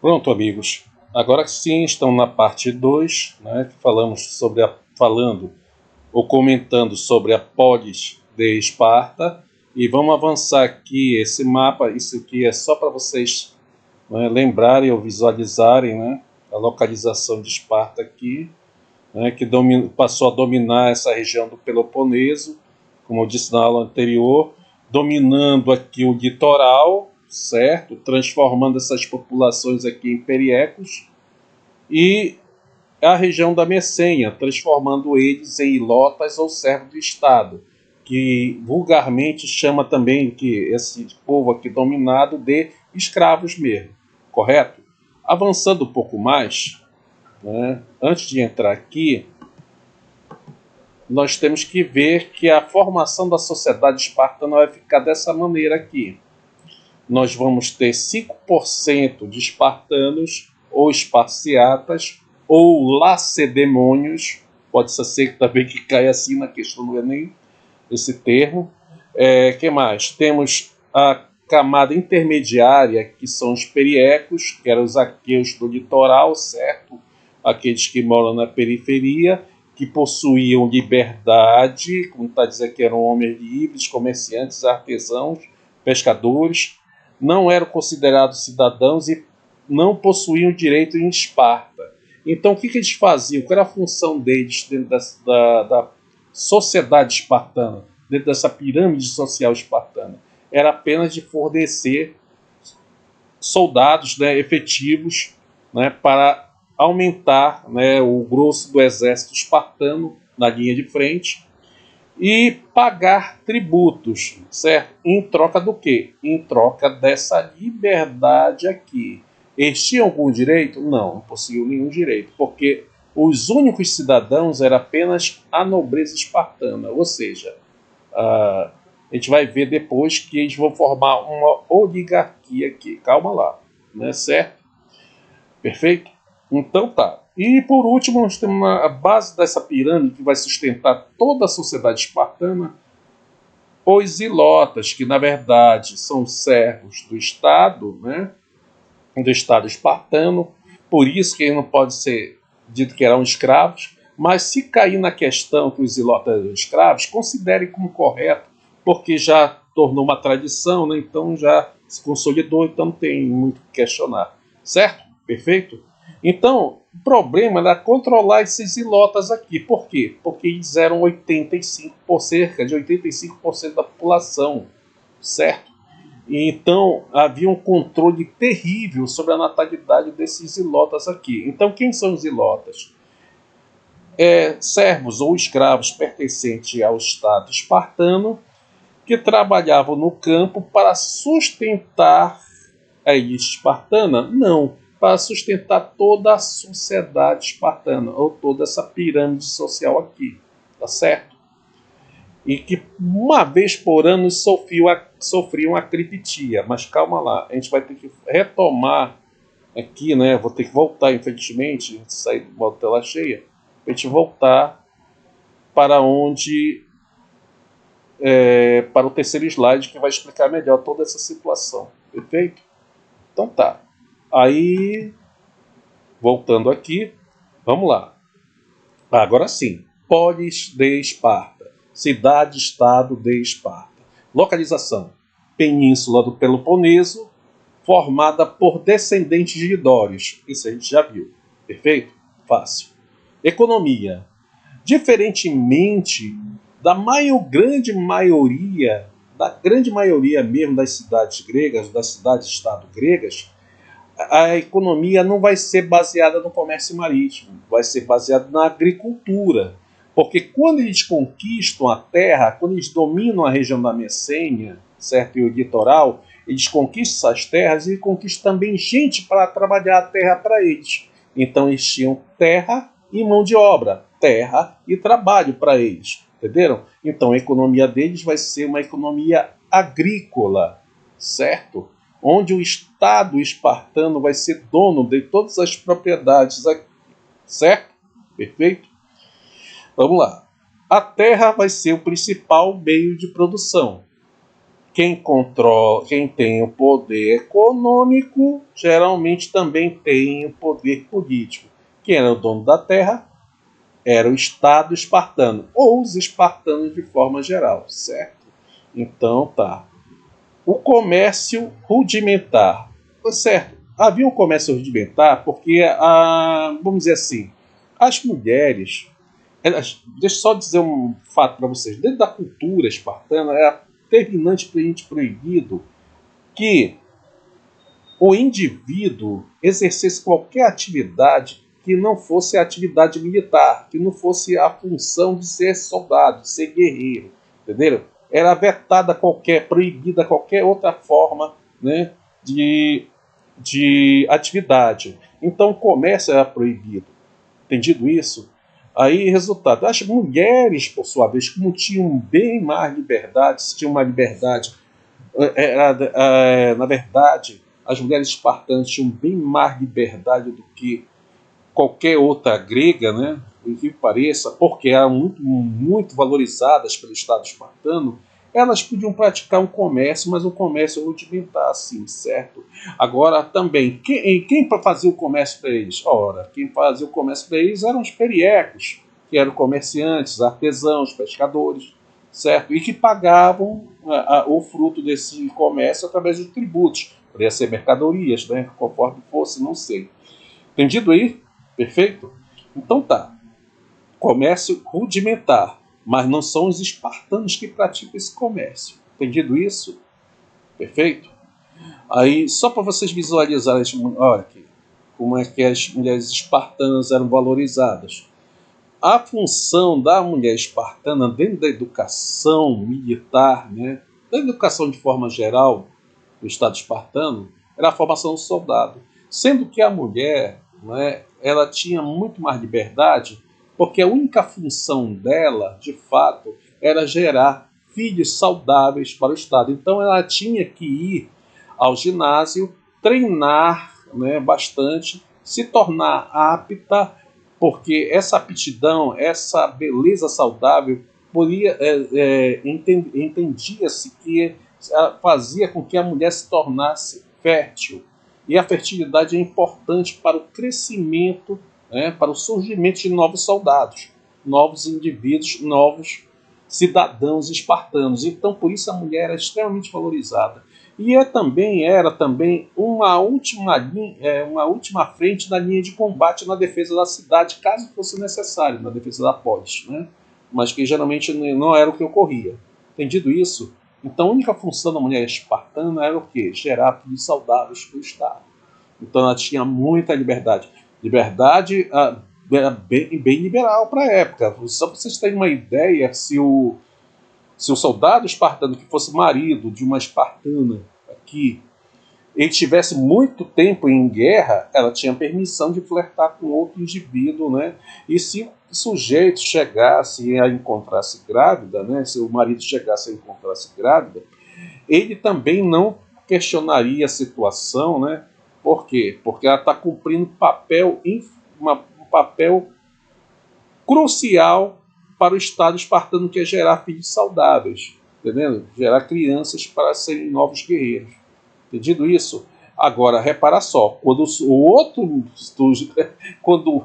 Pronto, amigos. Agora sim, estão na parte 2, né, que falando ou comentando sobre a polis de Esparta. E vamos avançar aqui. Esse mapa, isso aqui é só para vocês, né, lembrarem ou visualizarem, né, a localização de Esparta aqui, né, que passou a dominar essa região do Peloponeso, como eu disse na aula anterior, dominando aqui o litoral, certo? Transformando essas populações aqui em periecos, e a região da Messenha, transformando eles em ilotas ou servos do Estado, que vulgarmente chama também que esse povo aqui dominado de escravos mesmo, correto? Avançando um pouco mais, né, antes de entrar aqui, nós temos que ver que a formação da sociedade espartana vai ficar dessa maneira aqui. Nós vamos ter 5% de espartanos ou esparciatas ou lacedemônios, pode ser também que caia assim na questão do Enem, esse termo. Que mais? Temos a camada intermediária, que são os periecos, que eram os aqueus do litoral, certo? Aqueles que moram na periferia, que possuíam liberdade, como está dizendo que eram homens livres, comerciantes, artesãos, pescadores, não eram considerados cidadãos e não possuíam direito em Esparta. Então, o que eles faziam? Qual era a função deles dentro da sociedade espartana, dentro dessa pirâmide social espartana? Era apenas de fornecer soldados, né, efetivos, né, para aumentar, né, o grosso do exército espartano na linha de frente e pagar tributos, certo? Em troca do quê? Em troca dessa liberdade aqui. Eles tinham algum direito? Não possuíam nenhum direito, porque os únicos cidadãos era apenas a nobreza espartana, ou seja, a gente vai ver depois que eles vão formar uma oligarquia aqui. Calma lá, né? Certo? Perfeito? Então tá. E por último, nós temos a base dessa pirâmide que vai sustentar toda a sociedade espartana, os ilotas, que na verdade são servos do Estado, né? Do Estado espartano, por isso que ele não pode ser dito que eram escravos, mas se cair na questão que os ilotas eram escravos, considere como correto, porque já tornou uma tradição, né? Então já se consolidou, então não tem muito o que questionar. Certo? Perfeito? Então, o problema era controlar esses ilotas aqui. Por quê? Porque eles eram 85%, cerca de 85% da população, certo? E então havia um controle terrível sobre a natalidade desses ilotas aqui. Então, quem são os ilotas? Servos ou escravos pertencentes ao Estado espartano que trabalhavam no campo para sustentar a elite espartana? Não, para sustentar toda a sociedade espartana, ou toda essa pirâmide social aqui, tá certo? E que uma vez por ano sofriam a criptia. Mas calma lá, a gente vai ter que retomar aqui, né? Vou ter que voltar, infelizmente, a gente sair de uma tela cheia, a gente voltar para onde para o terceiro slide, que vai explicar melhor toda essa situação. Perfeito? Então tá. Aí, voltando aqui, vamos lá. Agora sim. Polis de Esparta. Cidade-estado de Esparta. Localização. Península do Peloponeso, formada por descendentes de Dórios. Isso a gente já viu. Perfeito? Fácil. Economia. Diferentemente da grande maioria mesmo das cidades gregas, das cidades-estado gregas, a economia não vai ser baseada no comércio marítimo, vai ser baseada na agricultura. Porque quando eles conquistam a terra, quando eles dominam a região da Messênia, certo, e o litoral, eles conquistam essas terras e conquistam também gente para trabalhar a terra para eles. Então eles tinham terra e mão de obra, terra e trabalho para eles. Entenderam? Então a economia deles vai ser uma economia agrícola, certo? Onde o Estado espartano vai ser dono de todas as propriedades aqui, certo? Perfeito? Vamos lá. A terra vai ser o principal meio de produção, quem controla, quem tem o poder econômico, geralmente também tem o poder político. Quem era o dono da terra era o Estado espartano, ou os espartanos de forma geral, certo? Então tá. O comércio rudimentar. Certo, havia um comércio rudimentar porque, vamos dizer assim, as mulheres. Deixa eu só dizer um fato para vocês. Dentro da cultura espartana, era terminantemente proibido que o indivíduo exercesse qualquer atividade que não fosse a atividade militar, que não fosse a função de ser soldado, de ser guerreiro, entenderam? Era vetada proibida qualquer outra forma, né, de atividade. Então o comércio era proibido. Entendido isso? Aí, resultado, as mulheres, por sua vez, como tinham bem mais liberdade, tinham uma liberdade, na verdade, as mulheres espartanas tinham bem mais liberdade do que qualquer outra grega, né? Por que pareça, porque eram muito valorizadas pelo Estado espartano, elas podiam praticar um comércio, mas um comércio rudimentar, assim, certo? Agora, também, quem fazia o comércio para eles? Ora, quem fazia o comércio para eles eram os periecos, que eram comerciantes, artesãos, pescadores, certo? E que pagavam o fruto desse comércio através de tributos. Poderia ser mercadorias, né? Conforme fosse, não sei. Entendido aí? Perfeito? Então tá. Comércio rudimentar, mas não são os espartanos que praticam esse comércio. Entendido isso? Perfeito? Aí, só para vocês visualizarem, olha aqui, como é que as mulheres espartanas eram valorizadas. A função da mulher espartana dentro da educação militar, né, da educação de forma geral do Estado espartano, era a formação do soldado. Sendo que a mulher, né, ela tinha muito mais liberdade, porque a única função dela, de fato, era gerar filhos saudáveis para o Estado. Então ela tinha que ir ao ginásio, treinar, né, bastante, se tornar apta, porque essa aptidão, essa beleza saudável, entendia-se que fazia com que a mulher se tornasse fértil. E a fertilidade é importante para o crescimento, né, para o surgimento de novos soldados, novos indivíduos, novos cidadãos espartanos. Então, por isso a mulher era extremamente valorizada. E era também uma última frente na linha de combate na defesa da cidade, caso fosse necessário, na defesa da polis, né? Mas que geralmente não era o que ocorria. Entendido isso? Então a única função da mulher espartana era o quê? Gerar filhos saudáveis para o Estado. Então ela tinha muita liberdade. Liberdade era bem liberal para a época. Só para vocês terem uma ideia, se o soldado espartano que fosse marido de uma espartana aqui, ele tivesse muito tempo em guerra, ela tinha permissão de flertar com outro indivíduo, né? E se o sujeito chegasse a encontrar-se grávida, né? Se o marido chegasse a encontrar-se grávida, ele também não questionaria a situação, né? Por quê? Porque ela está cumprindo um papel crucial para o Estado espartano, que é gerar filhos saudáveis, entendendo? Gerar crianças para serem novos guerreiros. Entendido isso? Agora, repara só, quando o outro, quando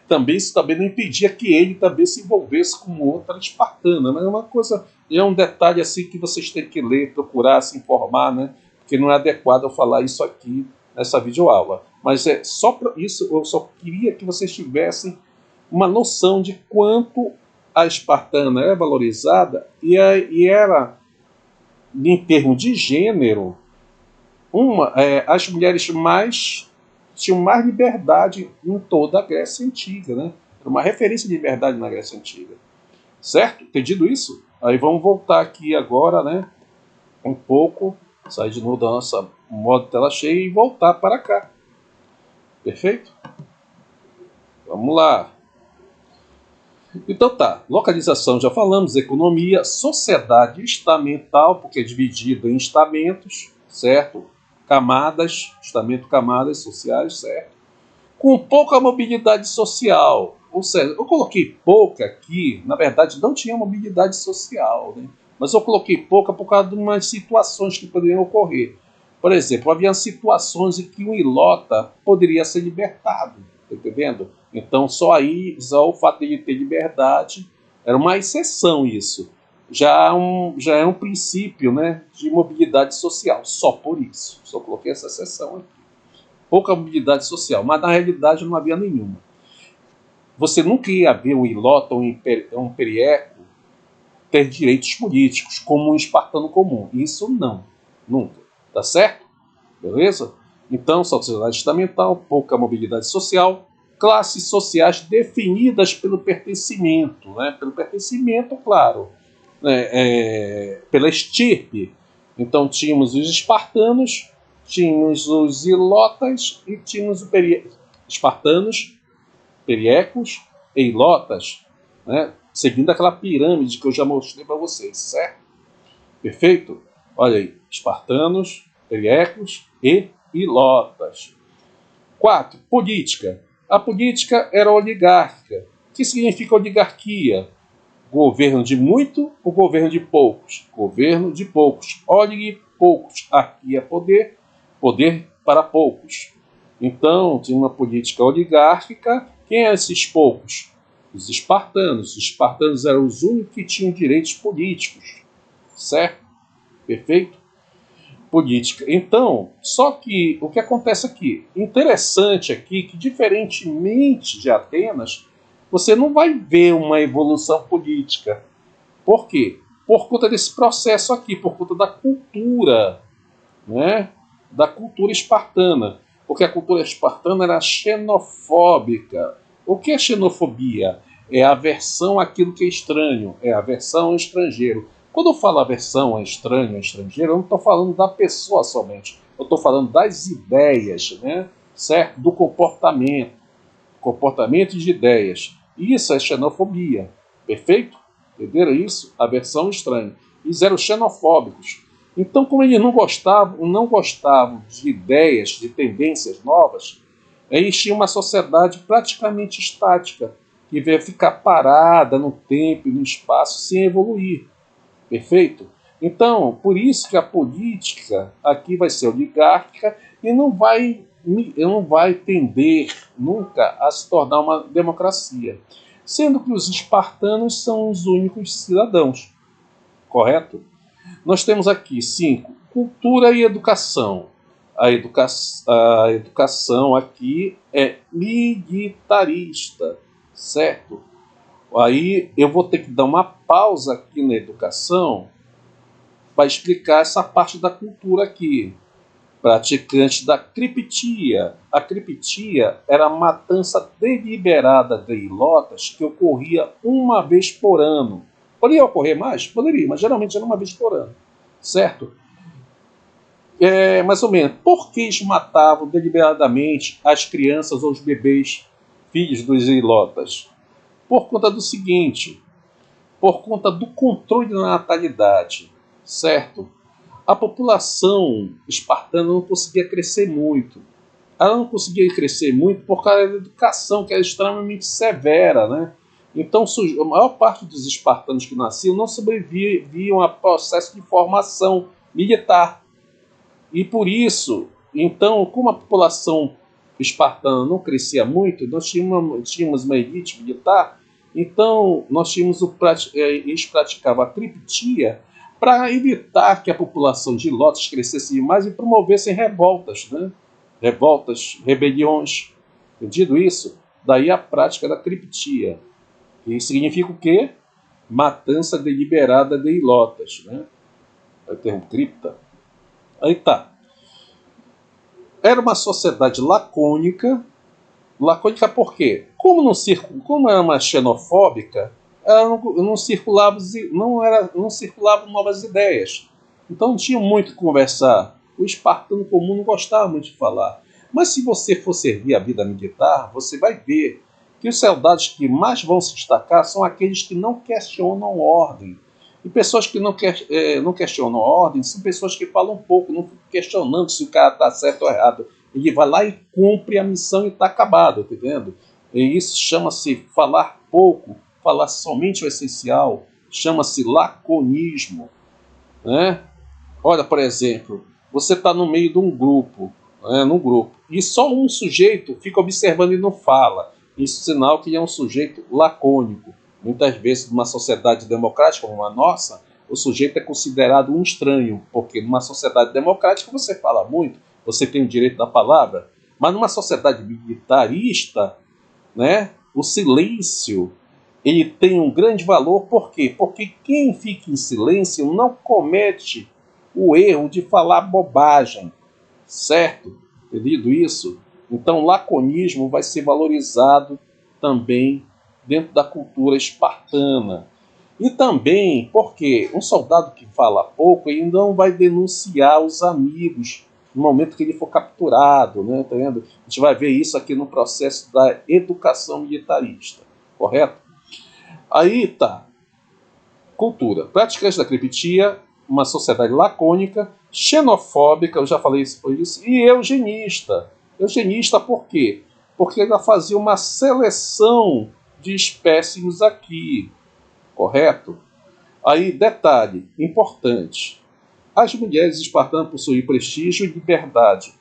também isso também não impedia que ele também se envolvesse com outra espartana, mas é uma coisa, é um detalhe assim que vocês têm que ler, procurar se informar, né? Porque não é adequado eu falar isso aqui nessa videoaula. Mas é só para isso, eu só queria que vocês tivessem uma noção de quanto a espartana é valorizada e era, em termos de gênero, as mulheres tinham mais liberdade em toda a Grécia Antiga, né? Era uma referência de liberdade na Grécia Antiga. Certo? Entendido isso? Aí vamos voltar aqui agora, né? Um pouco, sair de novo da nossa modo tela cheia e voltar para cá. Perfeito? Vamos lá. Então tá, localização já falamos, economia, sociedade estamental, porque é dividido em estamentos, certo? Camadas, estamento, camadas sociais, certo? Com pouca mobilidade social, ou seja, eu coloquei pouca aqui, na verdade não tinha mobilidade social, né? Mas eu coloquei pouca por causa de umas situações que poderiam ocorrer. Por exemplo, havia situações em que o ilota poderia ser libertado, tá entendendo? Então, só o fato de ter liberdade era uma exceção isso. Já é um princípio, né, de mobilidade social, só por isso. Só coloquei essa exceção aqui. Pouca mobilidade social, mas na realidade não havia nenhuma. Você nunca ia ver um ilota ou um perieco ter direitos políticos, como um espartano comum. Isso não, nunca. Tá certo? Beleza? Então, sociedade estamental, pouca mobilidade social, classes sociais definidas pelo pertencimento, né? Pelo pertencimento, claro, pela estirpe. Então, tínhamos os espartanos, tínhamos os ilotas e tínhamos os espartanos, periecos e ilotas, né? Seguindo aquela pirâmide que eu já mostrei para vocês, certo? Perfeito? Olha aí, espartanos, periecos e ilotas. 4. Política. A política era oligárquica. O que significa oligarquia? Governo de muito ou governo de poucos? Governo de poucos. Olig, poucos. Arquia, poder. Poder para poucos. Então, tinha uma política oligárquica. Quem eram esses poucos? Os espartanos. Os espartanos eram os únicos que tinham direitos políticos. Certo? Perfeito? Política. Então, só que o que acontece aqui? Interessante aqui que, diferentemente de Atenas, você não vai ver uma evolução política. Por quê? Por conta desse processo aqui, por conta da cultura, né? Da cultura espartana. Porque a cultura espartana era xenofóbica. O que é xenofobia? É aversão àquilo que é estranho, é aversão ao estrangeiro. Quando eu falo aversão a estranho, a estrangeiro, eu não estou falando da pessoa somente. Eu estou falando das ideias, né? Certo? Do comportamento. Comportamento de ideias. Isso é xenofobia. Perfeito? Entenderam isso? Aversão ao estranho. Eles eram xenofóbicos. Então, como eles não gostavam de ideias, de tendências novas, eles tinham uma sociedade praticamente estática, que ia ficar parada no tempo e no espaço sem evoluir. Perfeito? Então, por isso que a política aqui vai ser oligárquica e não vai tender nunca a se tornar uma democracia. Sendo que os espartanos são os únicos cidadãos. Correto? Nós temos aqui 5. Cultura e educação. A educação aqui é militarista. Certo? Aí eu vou ter que dar uma pausa aqui na educação para explicar essa parte da cultura aqui. Praticante da criptia. A criptia era a matança deliberada de ilotas que ocorria uma vez por ano. Poderia ocorrer mais? Poderia, mas geralmente era uma vez por ano. Certo? Mais ou menos. Por que eles matavam deliberadamente as crianças ou os bebês, filhos dos ilotas? Por conta do seguinte, por conta do controle da natalidade, certo? A população espartana não conseguia crescer muito. Ela não conseguia crescer muito por causa da educação, que era extremamente severa, né? Então, a maior parte dos espartanos que nasciam não sobreviviam a processo de formação militar. E por isso, então, como a população espartana não crescia muito, nós tínhamos uma elite militar. Então, eles praticavam a criptia para evitar que a população de ilotas crescesse demais e promovessem revoltas, né? Revoltas, rebeliões. Entendido isso? Daí a prática da criptia. Que significa o quê? Matança deliberada de ilotas, né? É o termo cripta. Aí tá. Era uma sociedade lacônica. Lacônica por quê? Como era uma xenofóbica, ela não circulavam novas ideias. Então não tinha muito o que conversar. O espartano comum não gostava muito de falar. Mas se você for servir a vida militar, você vai ver que os soldados que mais vão se destacar são aqueles que não questionam ordem. E pessoas que não questionam ordem são pessoas que falam pouco, não ficam questionando se o cara está certo ou errado. Ele vai lá e cumpre a missão e está acabado, tá entendendo? E isso chama-se falar pouco, falar somente o essencial. chama-se laconismo, né? Olha, por exemplo, você está no meio de um grupo, né, num grupo, e só um sujeito fica observando e não fala. Isso é sinal que é um sujeito lacônico. Muitas vezes, numa sociedade democrática como a nossa, o sujeito é considerado um estranho, porque numa sociedade democrática você fala muito, você tem o direito da palavra, mas numa sociedade militarista, né, o silêncio ele tem um grande valor. Por quê? Porque quem fica em silêncio não comete o erro de falar bobagem, certo? Entendido isso? Então, o laconismo vai ser valorizado também dentro da cultura espartana. E também porque um soldado que fala pouco, ele não vai denunciar os amigos no momento que ele for capturado, né? Tá vendo? A gente vai ver isso aqui no processo da educação militarista, correto? Aí tá. Cultura. Práticas da criptia, uma sociedade lacônica, xenofóbica, eu já falei isso por isso, e eugenista. Eugenista por quê? Porque ela fazia uma seleção de espécimes aqui, correto? Aí, detalhe importante. As mulheres espartanas possuíam prestígio e liberdade,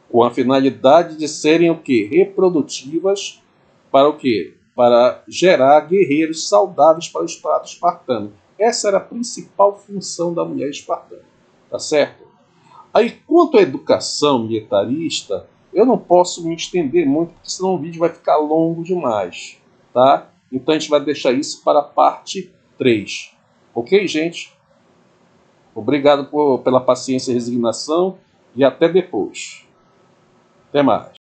com a finalidade de serem o quê? Reprodutivas para o quê? Para gerar guerreiros saudáveis para o Estado espartano. Essa era a principal função da mulher espartana, tá certo? Aí, quanto à educação militarista, eu não posso me estender muito, porque senão o vídeo vai ficar longo demais, tá? Então a gente vai deixar isso para a parte 3. Ok, gente? Obrigado pela paciência e resignação e até depois. Até mais.